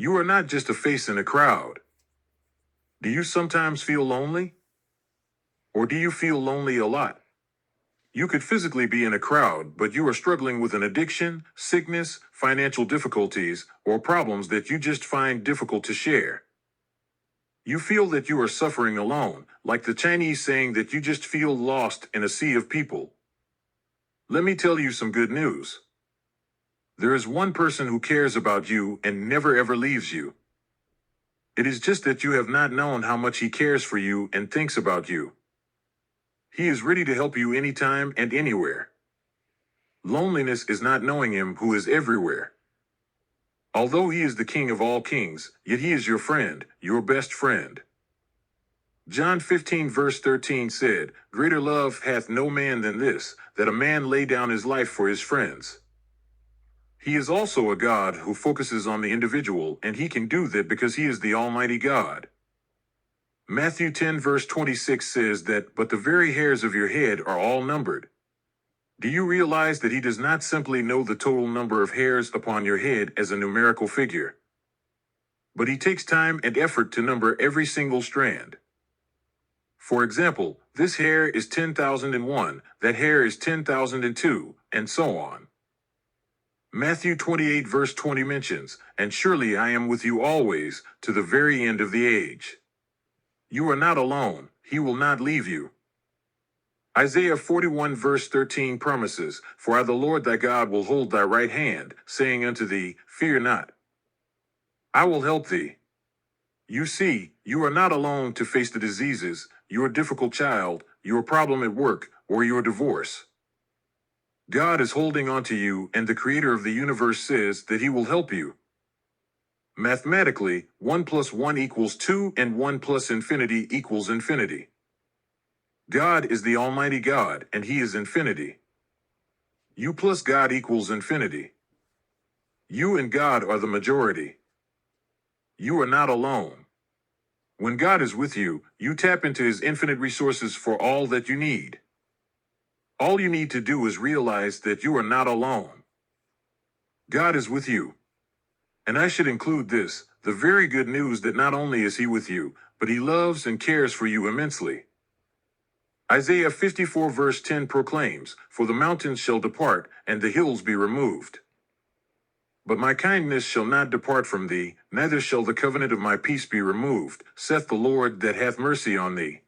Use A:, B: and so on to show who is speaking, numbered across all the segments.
A: You are not just a face in a crowd. Do you sometimes feel lonely? Or do you feel lonely a lot? You could physically be in a crowd, but you are struggling with an addiction, sickness, financial difficulties, or problems that you just find difficult to share. You feel that you are suffering alone, like the Chinese saying that you just feel lost in a sea of people. Let me tell you some good news. There is one person who cares about you and never ever leaves you. It is just that you have not known how much he cares for you and thinks about you. He is ready to help you anytime and anywhere. Loneliness is not knowing him who is everywhere. Although he is the King of all kings, yet he is your friend, your best friend. John 15 verse 13 said, "Greater love hath no man than this, that a man lay down his life for his friends." He is also a God who focuses on the individual, and he can do that because he is the Almighty God. Matthew 10 verse 26 says that, "But the very hairs of your head are all numbered." Do you realize that he does not simply know the total number of hairs upon your head as a numerical figure, but he takes time and effort to number every single strand? For example, this hair is 10,001, that hair is 10,002, and so on. Matthew 28 verse 20 mentions, "And surely I am with you always, to the very end of the age." You are not alone. He will not leave you. Isaiah 41 verse 13 promises, "For I the Lord thy God will hold thy right hand, saying unto thee, Fear not. I will help thee." You see, you are not alone to face the diseases, your difficult child, your problem at work, or your divorce. God is holding on to you, and the Creator of the universe says that he will help you. Mathematically, 1 plus 1 equals 2, and 1 plus infinity equals infinity. God is the Almighty God, and he is infinity. You plus God equals infinity. You and God are the majority. You are not alone. When God is with you, you tap into his infinite resources for all that you need. All you need to do is realize that you are not alone. God is with you. And I should include this, the very good news that not only is he with you, but he loves and cares for you immensely. Isaiah 54 verse 10 proclaims, "For the mountains shall depart, and the hills be removed. But my kindness shall not depart from thee, neither shall the covenant of my peace be removed, saith the Lord that hath mercy on thee."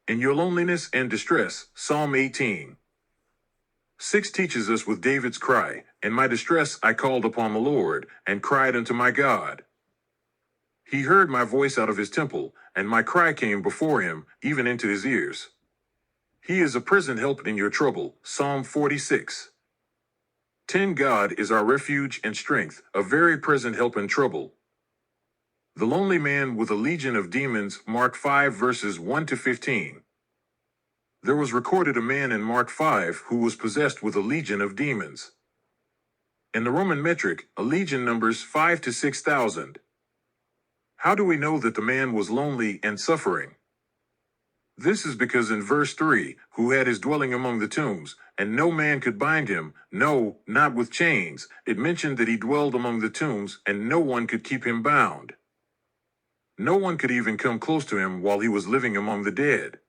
A: In your loneliness and distress, Psalm 18:6 teaches us with David's cry, "In my distress I called upon the Lord, and cried unto my God. He heard my voice out of his temple, and my cry came before him, even into his ears." He is a present help in your trouble, Psalm 46:10. God is our refuge and strength, a very present help in trouble. The lonely man with a legion of demons, Mark 5 verses 1 to 15. There was recorded a man in Mark 5 who was possessed with a legion of demons. In the Roman metric, a legion numbers 5 to 6,000. How do we know that the man was lonely and suffering? This is because in verse 3, "Who had his dwelling among the tombs, and no man could bind him, no, not with chains," it mentioned that he dwelled among the tombs, and no one could keep him bound. No one could even come close to him while he was living among the dead.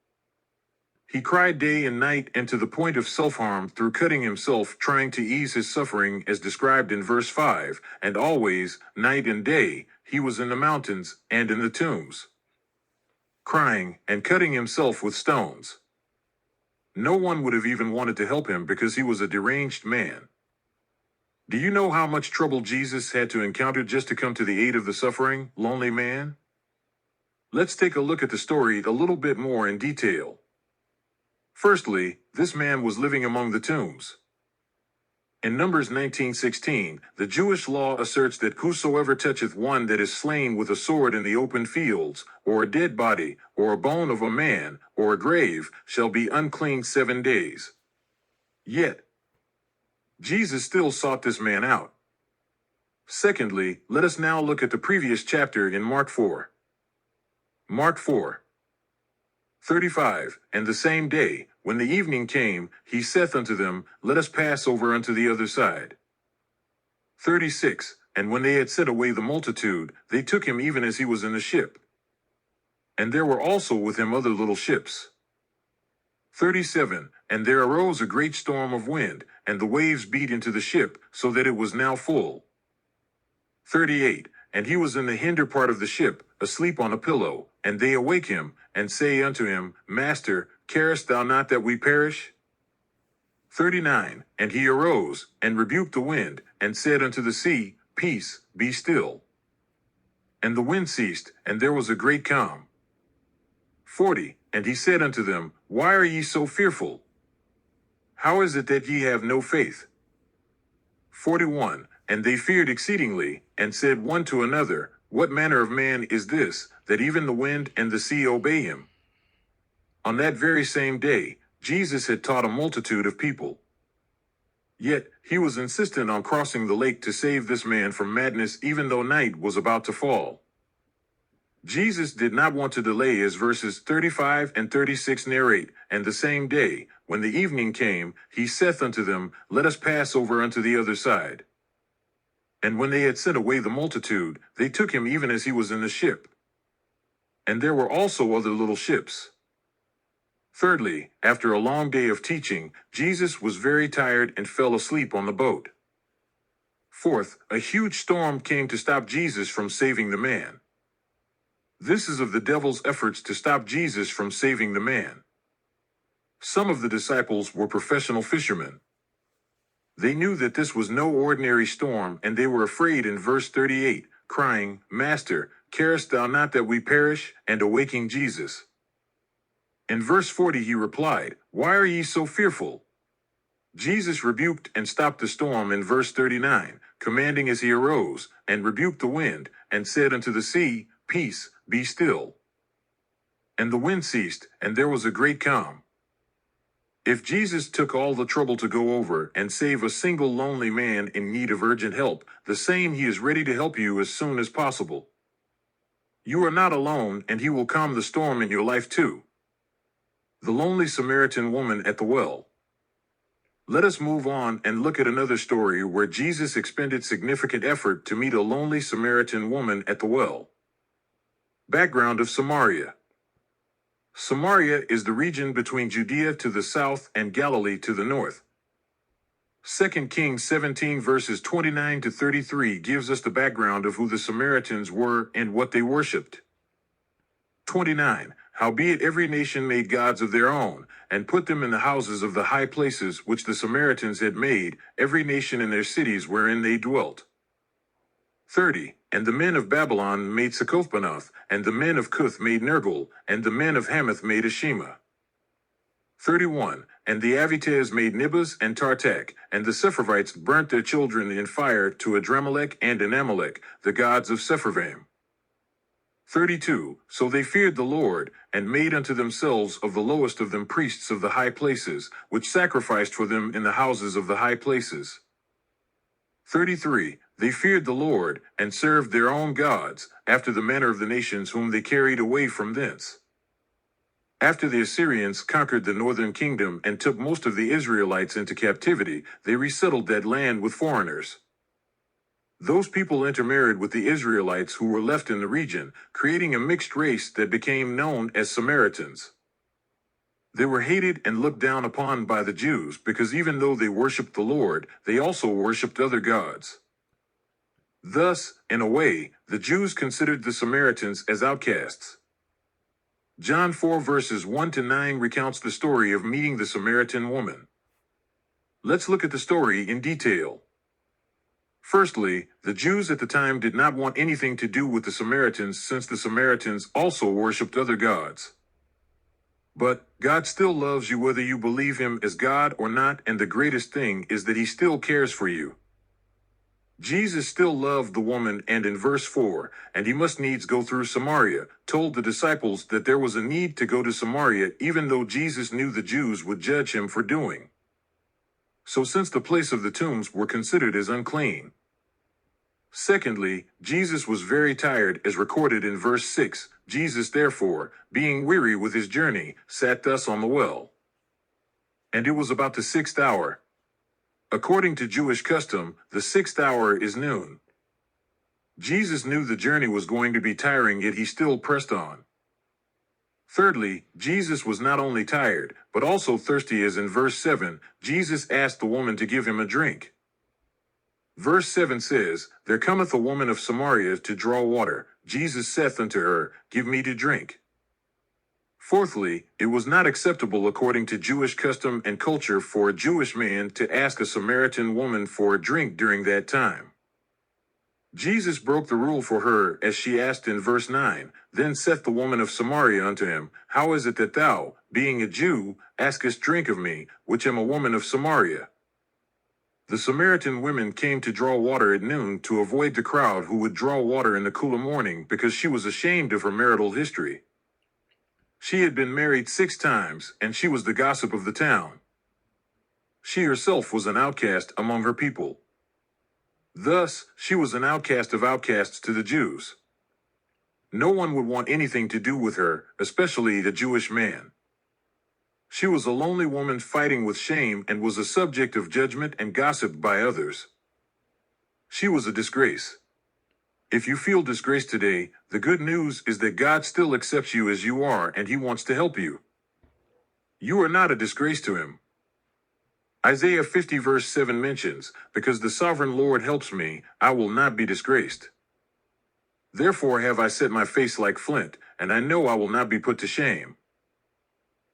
A: He cried day and night, and to the point of self-harm through cutting himself, trying to ease his suffering as described in verse 5, and always, night and day, he was in the mountains and in the tombs, crying and cutting himself with stones. No one would have even wanted to help him because he was a deranged man. Do you know how much trouble Jesus had to encounter just to come to the aid of the suffering, lonely man? Let's take a look at the story a little bit more in detail. Firstly, this man was living among the tombs. In Numbers 19:16, the Jewish law asserts that whosoever toucheth one that is slain with a sword in the open fields, or a dead body, or a bone of a man, or a grave, shall be unclean 7 days. Yet, Jesus still sought this man out. Secondly, let us now look at the previous chapter in Mark 4. Mark 4:35, "And the same day, when the evening came, he saith unto them, Let us pass over unto the other side." 36, and when they had sent away the multitude, they took him even as he was in the ship. And there were also with him other little ships. 37. And there arose a great storm of wind, and the waves beat into the ship, so that it was now full. 38. And he was in the hinder part of the ship, asleep on a pillow, and they awake him, and say unto him, Master, carest thou not that we perish? 39. And he arose, and rebuked the wind, and said unto the sea, Peace, be still. And the wind ceased, and there was a great calm. 40. And he said unto them, Why are ye so fearful? How is it that ye have no faith? 41. And they feared exceedingly, and said one to another, What manner of man is this, that even the wind and the sea obey him? On that very same day, Jesus had taught a multitude of people. Yet, he was insistent on crossing the lake to save this man from madness even though night was about to fall. Jesus did not want to delay, as verses 35 and 36 narrate, and the same day, when the evening came, he saith unto them, Let us pass over unto the other side. And when they had sent away the multitude, they took him even as he was in the ship. And there were also other little ships. Thirdly, after a long day of teaching, Jesus was very tired and fell asleep on the boat. Fourth, a huge storm came to stop Jesus from saving the man. This is of the devil's efforts to stop Jesus from saving the man. Some of the disciples were professional fishermen. They knew that this was no ordinary storm, and they were afraid in verse 38, crying, Master, carest thou not that we perish? And awaking Jesus. In verse 40 he replied, Why are ye so fearful? Jesus rebuked and stopped the storm in verse 39, commanding as he arose, and rebuked the wind, and said unto the sea, Peace, be still. And the wind ceased, and there was a great calm. If Jesus took all the trouble to go over and save a single lonely man in need of urgent help, the same he is ready to help you as soon as possible. You are not alone, and he will calm the storm in your life too. The lonely Samaritan woman at the well. Let us move on and look at another story where Jesus expended significant effort to meet a lonely Samaritan woman at the well. Background of Samaria. Samaria is the region between Judea to the south and Galilee to the north. 2 Kings 17 verses 29 to 33 gives us the background of who the Samaritans were and what they worshipped. 29. Howbeit every nation made gods of their own, and put them in the houses of the high places which the Samaritans had made, every nation in their cities wherein they dwelt. 30. And the men of Babylon made Succoth-Benoth, and the men of Cuth made Nergal, and the men of Hamath made Ashima. 31. And the Avites made Nibas and Tartak, and the Sepharvites burnt their children in fire to Adramelech and Anamelech, the gods of Sepharvaim. 32. So they feared the Lord, and made unto themselves of the lowest of them priests of the high places, which sacrificed for them in the houses of the high places. 33. They feared the Lord, and served their own gods, after the manner of the nations whom they carried away from thence. After the Assyrians conquered the northern kingdom and took most of the Israelites into captivity, they resettled that land with foreigners. Those people intermarried with the Israelites who were left in the region, creating a mixed race that became known as Samaritans. They were hated and looked down upon by the Jews because even though they worshipped the Lord, they also worshipped other gods. Thus, in a way, the Jews considered the Samaritans as outcasts. John 4 verses 1 to 9 recounts the story of meeting the Samaritan woman. Let's look at the story in detail. Firstly, the Jews at the time did not want anything to do with the Samaritans since the Samaritans also worshipped other gods. But God still loves you whether you believe him as God or not, and the greatest thing is that he still cares for you. Jesus still loved the woman, and in verse 4, and he must needs go through Samaria, told the disciples that there was a need to go to Samaria even though Jesus knew the Jews would judge him for doing so, since the place of the tombs were considered as unclean. Secondly, Jesus was very tired, as recorded in verse 6. Jesus therefore, being weary with his journey, sat thus on the well. And it was about the 6th hour. According to Jewish custom, the 6th hour is noon. Jesus knew the journey was going to be tiring, yet he still pressed on. Thirdly, Jesus was not only tired, but also thirsty, as in verse 7, Jesus asked the woman to give him a drink. Verse 7 says, There cometh a woman of Samaria to draw water. Jesus saith unto her, Give me to drink. Fourthly, it was not acceptable according to Jewish custom and culture for a Jewish man to ask a Samaritan woman for a drink during that time. Jesus broke the rule for her, as she asked in verse 9, Then saith the woman of Samaria unto him, How is it that thou, being a Jew, askest drink of me, which am a woman of Samaria? The Samaritan women came to draw water at noon to avoid the crowd who would draw water in the cool of morning, because she was ashamed of her marital history. She had been married 6 times, and she was the gossip of the town. She herself was an outcast among her people. Thus, she was an outcast of outcasts to the Jews. No one would want anything to do with her, especially the Jewish man. She was a lonely woman fighting with shame and was a subject of judgment and gossip by others. She was a disgrace. If you feel disgraced today, the good news is that God still accepts you as you are, and he wants to help you. You are not a disgrace to him. Isaiah 50 verse 7 mentions, Because the sovereign Lord helps me, I will not be disgraced. Therefore have I set my face like flint, and I know I will not be put to shame.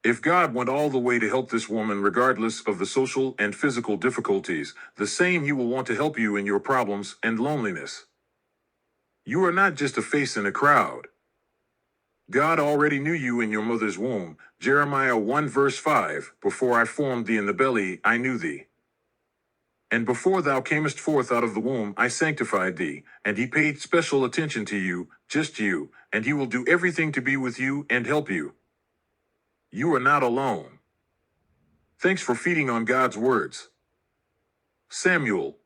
A: If God went all the way to help this woman regardless of the social and physical difficulties, the same he will want to help you in your problems and loneliness. You are not just a face in a crowd. God already knew you in your mother's womb. Jeremiah 1 verse 5, Before I formed thee in the belly, I knew thee. And before thou camest forth out of the womb, I sanctified thee, and he paid special attention to you, just you, and he will do everything to be with you and help you. You are not alone. Thanks for feeding on God's words. Samuel.